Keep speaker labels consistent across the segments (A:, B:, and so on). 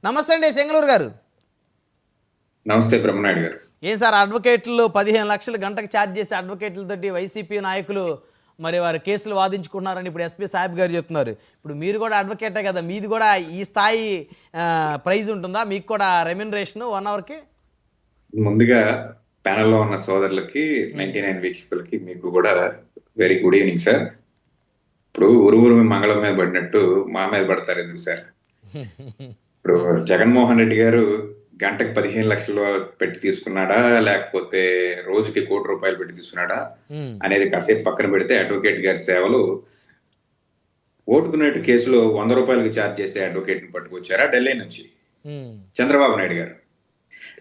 A: నమస్తే అండి సెంగళూరు గారు.
B: నమస్తే బ్రహ్మనాయుడు గారు.
A: ఏం సార్ అడ్వకేట్లు 15 లక్షలు గంటకు ఛార్జ్ చేసే అడ్వకేట్లతోటి వైసీపీ నాయకులు మరి వారి కేసులు వాదించుకున్నారని ఇప్పుడు ఎస్పీ సాహెబ్ గారు చెప్తున్నారు. ఇప్పుడు మీరు కూడా అడ్వకేటే కదా, మీది కూడా ఈ స్థాయి ప్రైజ్ ఉంటుందా? మీకు కూడా రెమ్యునరేషన్ 1 అవర్కి?
B: ముందుగా ప్యానెల్లో ఉన్న సోదరులకి 99 వీక్షకులకి మీకు కూడా వెరీ గుడ్ ఈవినింగ్ సార్. ఇప్పుడు ఊరు మంగళం మీద పడినట్టు మా మీద పడతారు ఎందుకు సార్? ఇప్పుడు జగన్మోహన్ రెడ్డి గారు గంటకు 15 లక్షలు పెట్టి తీసుకున్నాడా లేకపోతే రోజుకి ₹1 కోటి పెట్టి తీసుకున్నాడా అనేది కాసేపు పక్కన పెడితే అడ్వకేట్ గారి సేవలు ఓటుకున్నట్టు కేసులో ₹100 ఛార్జ్ చేసే అడ్వకేట్ ని పట్టుకొచ్చారా ఢిల్లీ నుంచి చంద్రబాబు నాయుడు గారు,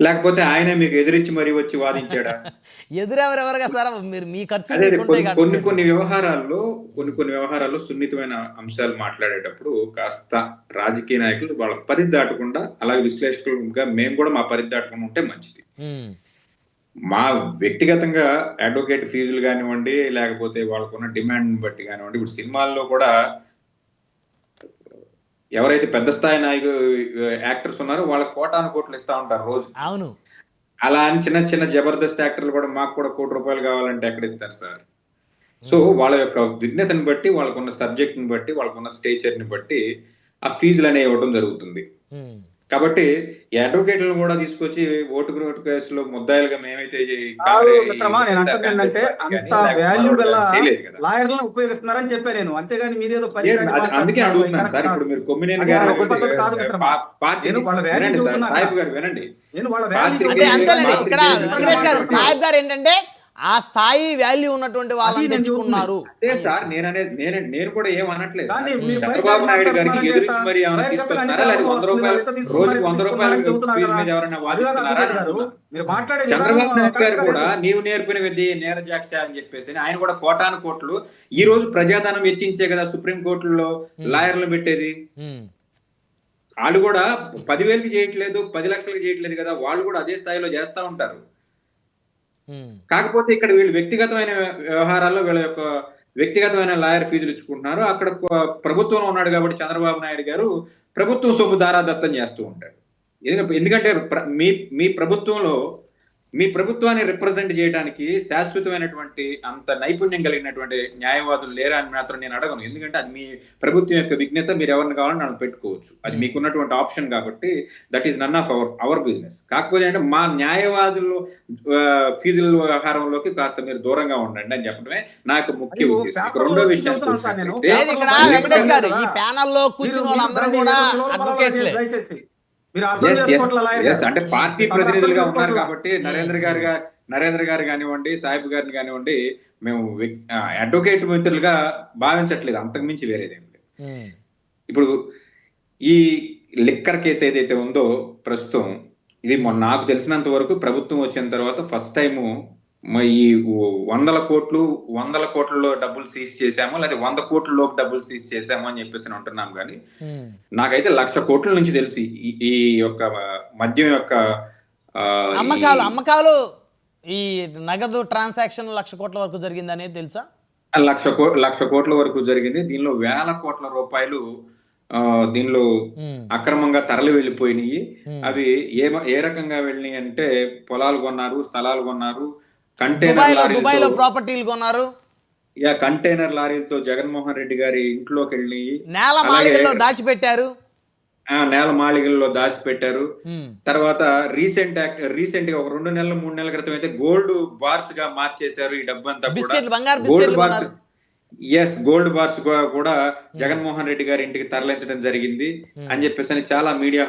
B: లేకపోతే ఆయనే మీకు ఎదురించి మరీ వచ్చి వాదించాడా?
A: ఎదురెవరెవరుగా సార్? మీరు మీ ఖర్చు
B: కొన్ని వ్యవహారాల్లో సున్నితమైన అంశాలు మాట్లాడేటప్పుడు కాస్త రాజకీయ నాయకులు వాళ్ళ పరిధి దాటకుండా, అలాగే విశ్లేషకులుగా మేము కూడా మా పరిధి దాటకుండా ఉంటే మంచిది. మా వ్యక్తిగతంగా అడ్వకేట్ ఫీజులు కానివ్వండి, లేకపోతే వాళ్ళకున్న డిమాండ్ బట్టి కానివ్వండి, ఇప్పుడు సినిమాల్లో కూడా ఎవరైతే పెద్ద స్థాయి యాక్టర్స్ ఉన్నారో వాళ్ళకి కోటాను ఇస్తా ఉంటారు రోజు.
A: అవును,
B: అలా అని చిన్న జబర్దస్త్ యాక్టర్లు కూడా మాకు కూడా ₹1 కోటి కావాలంటే ఎక్కడ ఇస్తారు సార్? సో వాళ్ళ యొక్క విజ్ఞతని బట్టి, వాళ్ళకున్న సబ్జెక్ట్ ని బట్టి, వాళ్ళకున్న స్టేచర్ ని బట్టి ఆ ఫీజులు అనేవి ఇవ్వడం జరుగుతుంది. కాబట్టి ఈ అడ్వకేట్లను కూడా తీసుకొచ్చి ఓటు కేసులో ముద్దాయిలుగా మేమైతే
C: ఉపయోగిస్తున్నారని చెప్పాను నేను, అంతేగాని మీరేదో
B: అందుకే అడుగుతున్నాను సార్. ఇప్పుడు మీరు కొమ్మినేని గారు వినండి,
A: సాహెబ్ గారు ఏంటంటే ఆ స్థాయి వాల్యూ ఉన్నటువంటి వాళ్ళని తెచ్చుకున్నారు.
B: అదే సార్ నేను కూడా ఏం అనట్లేదు. చంద్రబాబు నాయుడు గారికి ఎదురించి మరి ఏమైనా తీసుకొస్తున్నారా, లేదా రోజుకి ₹100 మీద ఎవరైనా వాదిస్తున్నారా? చంద్రబాబు నాయుడు గారు కూడా నీవు నేర్పిన విద్య నేరజాక్ష అని చెప్పేసి ఆయన కూడా కోటాను ఈ రోజు ప్రజాధనం వెచ్చించే కదా సుప్రీం కోర్టులో లాయర్లు పెట్టేది. వాళ్ళు కూడా 10,000కి చేయట్లేదు, 10 లక్షలకి చేయట్లేదు కదా, వాళ్ళు కూడా అదే స్థాయిలో చేస్తా ఉంటారు. కాకపోతే ఇక్కడ వీళ్ళు వ్యక్తిగతమైన వ్యవహారాల్లో వీళ్ళ యొక్క వ్యక్తిగతమైన లాయర్ ఫీజులు ఇచ్చుకుంటున్నారు. అక్కడ ప్రభుత్వంలో ఉన్నాడు కాబట్టి చంద్రబాబు నాయుడు గారు ప్రభుత్వం సొమ్ము దారాదత్తం చేస్తూ ఉంటాడు. ఎందుకంటే మీ ప్రభుత్వంలో మీ ప్రభుత్వాన్ని రిప్రజెంట్ చేయడానికి శాశ్వతమైనటువంటి అంత నైపుణ్యం కలిగినటువంటి న్యాయవాదులు లేరా అని మాత్రం నేను అడగను. ఎందుకంటే అది మీ ప్రభుత్వం యొక్క విజ్ఞత, మీరు ఎవరిని కావాలని నన్ను పెట్టుకోవచ్చు, అది మీకున్నటువంటి ఆప్షన్. కాబట్టి that is none of our business. కాకపోతే అంటే మా న్యాయవాదులు ఫీజుల వ్యవహారంలోకి కాస్త మీరు దూరంగా ఉండండి అని చెప్పడమే నాకు ముఖ్య ఉద్దేశం. రెండో విషయం, అంటే పార్టీ ప్రతినిధులుగా ఉన్నారు కాబట్టి నరేంద్ర గారు కానివ్వండి, సాహిబ్ గారిని కానివ్వండి, మేము అడ్వకేట్ మిత్రులుగా భావించట్లేదు, అంతకుమించి వేరేదేం లేదు. ఇప్పుడు ఈ లిక్కర్ కేసు ఏదైతే ఉందో ప్రస్తుతం, ఇది నాకు తెలిసినంత వరకు ప్రభుత్వం వచ్చిన తర్వాత ఫస్ట్ టైము ఈ 100 కోట్లలో డబ్బులు సీజ్ చేశాము, లేదా 100 కోట్ల లోపు డబ్బులు సీజ్ చేశాము అని చెప్పేసి అంటున్నాం. కానీ నాకైతే 1,00,000 కోట్ల నుంచి తెలిసి ఈ యొక్క మద్యం యొక్క
A: అమ్మకాలు ఈ నగదు ట్రాన్సాక్షన్ 1,00,000 కోట్ల వరకు జరిగింది అనేది తెలుసా?
B: 1,00,000 కోట్ల వరకు జరిగింది. దీనిలో వేల కోట్ల రూపాయలు దీనిలో అక్రమంగా తరలి వెళ్ళిపోయినాయి. అవి ఏ రకంగా వెళ్ళినాయి అంటే, పొలాలు కొన్నారు, స్థలాలు కొన్నారు, కంటైనర్
A: ప్రాపర్టీలు కొన్నారు,
B: కంటైనర్ లారీలతో జగన్మోహన్ రెడ్డి గారి ఇంట్లోకి వెళ్ళి
A: నేల మాళిగల్లో దాచిపెట్టారు.
B: తర్వాత రీసెంట్ గా ఒక 2 నెలలు 3 నెలల క్రితం అయితే గోల్డ్ బార్స్ గా మార్చేశారు. ఈ డబ్బు అంతా గోల్డ్ బార్స్ కూడా జగన్మోహన్ రెడ్డి గారి ఇంటికి తరలించడం జరిగింది అని చెప్పేసి చాలా మీడియా